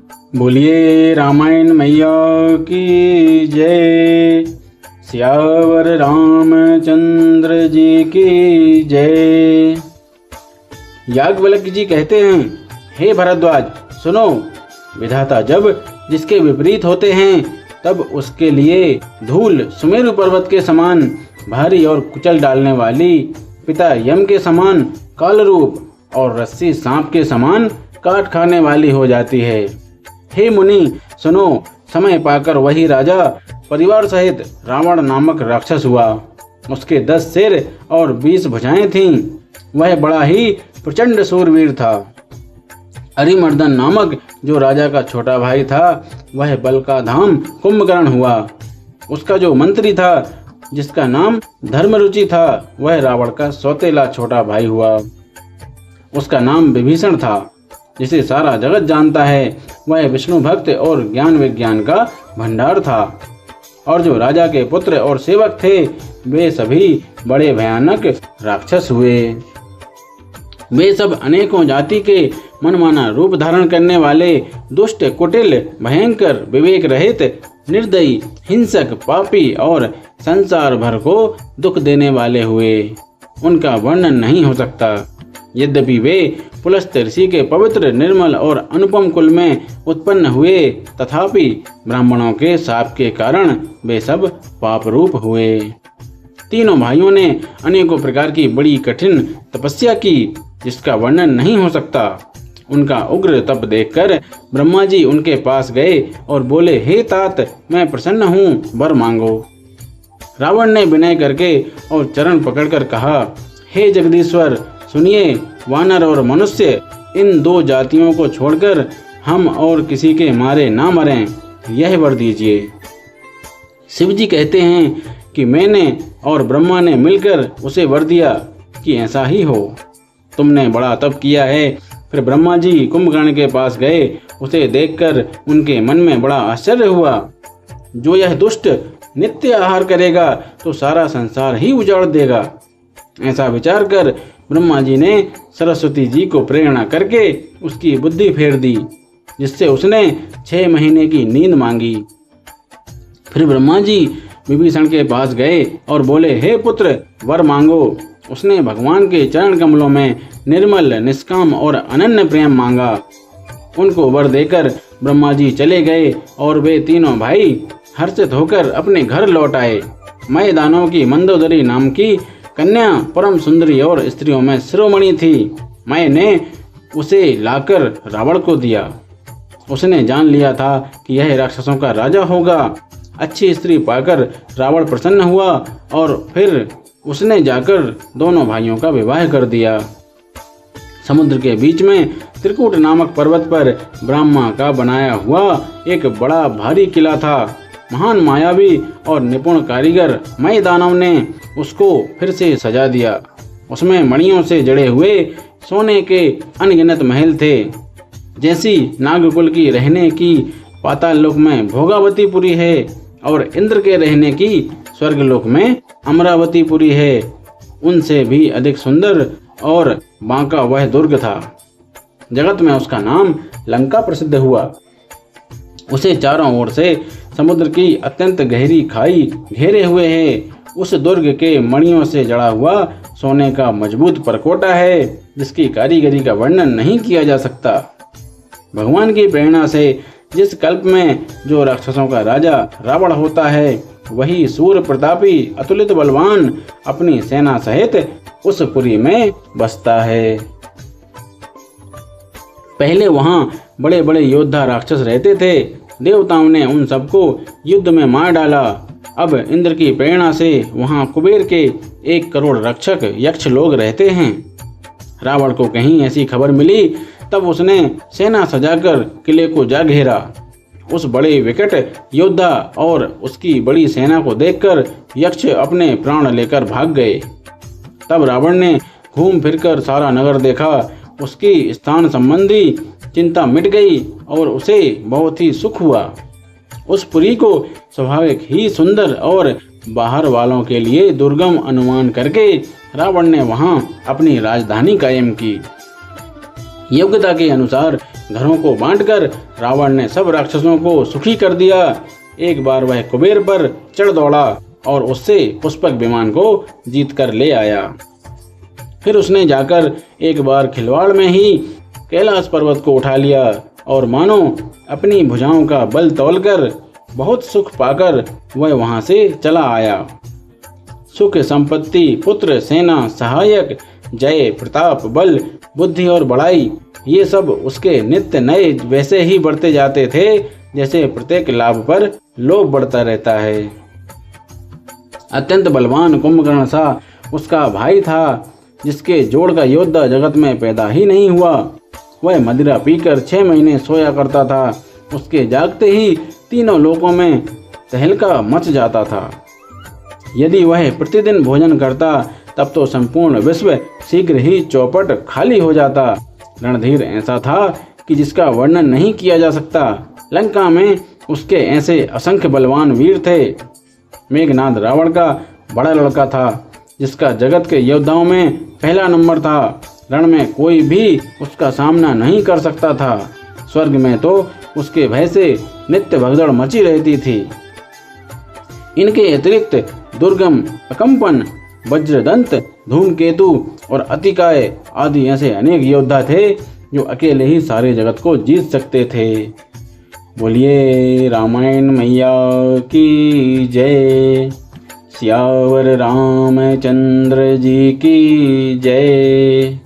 बोलिए रामायण मैया की जय। सियावर रामचंद्र जी की जय। याज्ञवल्क्य जी कहते हैं, हे भरद्वाज सुनो, विधाता जब जिसके विपरीत होते हैं तब उसके लिए धूल सुमेरु पर्वत के समान भारी और कुचल डालने वाली, पिता यम के समान काल रूप और रस्सी सांप के समान काट खाने वाली हो जाती है। हे मुनि सुनो, समय पाकर वही राजा परिवार सहित रावण नामक राक्षस हुआ। उसके 10 सिर और 20 भुजाएं थीं। वह बड़ा ही प्रचंड शूरवीर था। अरिमर्दन नामक जो राजा का छोटा भाई था, वह बल का धाम कुंभकर्ण हुआ। उसका जो मंत्री था, जिसका नाम धर्मरुचि था, वह रावण का सौतेला छोटा भाई हुआ। उसका नाम विभीषण था, जिसे सारा जगत जानता है। वह विष्णु भक्त और ज्ञान विज्ञान का भंडार था। और जो राजा के पुत्र और सेवक थे, वे सभी बड़े भयानक राक्षस हुए। वे सब अनेकों जाति के मनमाना रूप धारण करने वाले, दुष्ट, कुटिल, भयंकर, विवेक रहित, निर्दयी, हिंसक, पापी और संसार भर को दुख देने वाले हुए। उनका वर्णन नहीं हो सकता। यद्यपि वे पुलस्त्य ऋषि के पवित्र, निर्मल और अनुपम कुल में उत्पन्न हुए, तथापि ब्राह्मणों के शाप के कारण वे सब पाप रूप हुए। तीनों भाइयों ने अनेकों प्रकार की बड़ी कठिन तपस्या की, जिसका वर्णन नहीं हो सकता। उनका उग्र तप देखकर ब्रह्मा जी उनके पास गए और बोले, हे तात, मैं प्रसन्न हूँ, वर मांगो। रावण ने विनय करके और चरण पकड़कर कहा, हे जगदीश्वर सुनिए, वानर और मनुष्य इन 2 जातियों को छोड़कर हम और किसी के मारे ना मरें, यह वर दीजिए। शिव जी कहते हैं कि मैंने और ब्रह्मा ने मिलकर उसे वर दिया कि ऐसा ही हो। तुमने बड़ा तप किया है। फिर ब्रह्मा जी कुंभकर्ण के पास गए। उसे देखकर उनके मन में बड़ा आश्चर्य हुआ। जो यह दुष्ट नित्य आहार करेगा तो सारा संसार ही उजाड़ देगा। ऐसा विचार कर ब्रह्मा जी ने सरस्वती जी को प्रेरणा करके उसकी बुद्धि फेर दी, जिससे उसने 6 महीने की नींद मांगी। फिर ब्रह्मा जी विभीषण के पास गए और बोले, हे पुत्र, वर मांगो। उसने भगवान के चरण कमलों में निर्मल, निष्काम और अनन्य प्रेम मांगा। उनको वर देकर ब्रह्मा जी चले गए और वे तीनों भाई हर्षित होकर अपने घर लौट आए। मय दानव की मंदोदरी नाम की कन्या परम सुंदरी और स्त्रियों में शिरोमणि थी। मय ने उसे लाकर रावण को दिया। उसने जान लिया था कि यह राक्षसों का राजा होगा। अच्छी स्त्री पाकर रावण प्रसन्न हुआ और फिर उसने जाकर दोनों भाइयों का विवाह कर दिया। समुद्र के बीच में त्रिकूट नामक पर्वत पर ब्रह्मा का बनाया हुआ एक बड़ा भारी किला था। महान मायावी और निपुण कारीगर मय दानव ने उसको फिर से सजा दिया। उसमें मणियों से जड़े हुए सोने के अनगिनत महल थे। जैसी नागकुल की रहने की पाताल लोक में भोगावतीपुरी है और इंद्र के रहने की स्वर्गलोक में अमरावतीपुरी है, उनसे भी अधिक सुंदर और बांका वह दुर्ग था। जगत में उसका नाम लंका प्रसिद्ध हुआ। उसे चारों ओर से समुद्र की अत्यंत गहरी खाई घेरे हुए है। उस दुर्ग के मणियों से जड़ा हुआ सोने का मजबूत परकोटा है, जिसकी कारीगरी का वर्णन नहीं किया जा सकता। भगवान की प्रेरणा से जिस कल्प में जो राक्षसों का राजा रावण होता है, वही सूर प्रतापी अतुलित बलवान अपनी सेना सहित उस पुरी में बसता है। पहले वहां बड़े बड़े योद्धा राक्षस रहते थे। देवताओं ने उन सबको युद्ध में मार डाला। अब इंद्र की प्रेरणा से वहां कुबेर के 1 करोड़ रक्षक यक्ष लोग रहते हैं। रावण को कहीं ऐसी खबर मिली, तब उसने सेना सजाकर किले को जा घेरा। उस बड़े विकट योद्धा और उसकी बड़ी सेना को देखकर यक्ष अपने प्राण लेकर भाग गए। तब रावण ने घूम फिरकर सारा नगर देखा। उसकी स्थान संबंधी चिंता मिट गई और उसे बहुत ही सुख हुआ। उस पुरी को स्वाभाविक ही सुंदर और बाहर वालों के लिए दुर्गम अनुमान करके रावण ने वहां अपनी राजधानी कायम की। योग्यता के अनुसार घरों को बांटकर रावण ने सब राक्षसों को सुखी कर दिया। एक बार वह कुबेर पर चढ़ दौड़ा और उससे पुष्पक विमान को जीत कर ले आया। फिर उसने जाकर एक बार खिलवाड़ में ही कैलाश पर्वत को उठा लिया और मानो अपनी भुजाओं का बल तौलकर बहुत सुख पाकर वह वहां से चला आया। सुख, संपत्ति, पुत्र, सेना, सहायक, जय, प्रताप, बल, बुद्धि और बड़ाई, ये सब उसके नित्य नए वैसे ही बढ़ते जाते थे जैसे प्रत्येक लाभ पर लोभ बढ़ता रहता है। अत्यंत बलवान कुंभकर्ण सा उसका भाई था, जिसके जोड़ का योद्धा जगत में पैदा ही नहीं हुआ। वह मदिरा पीकर 6 महीने सोया करता था। उसके जागते ही तीनों लोकों में तहलका मच जाता था। यदि वह प्रतिदिन भोजन करता तब तो संपूर्ण विश्व शीघ्र ही चौपट खाली हो जाता। रणधीर ऐसा था कि जिसका वर्णन नहीं किया जा सकता। लंका में उसके ऐसे असंख्य बलवान वीर थे। मेघनाद रावण का बड़ा लड़का था, जिसका जगत के योद्धाओं में पहला नंबर था। रण में कोई भी उसका सामना नहीं कर सकता था। स्वर्ग में तो उसके भय से नित्य भगदड़ मची रहती थी। इनके अतिरिक्त दुर्गम, अकंपन, वज्रदंत, धूमकेतु और अतिकाय आदि ऐसे अनेक योद्धा थे जो अकेले ही सारे जगत को जीत सकते थे। बोलिए रामायण मैया की जय। सियावर रामचंद्र जी की जय।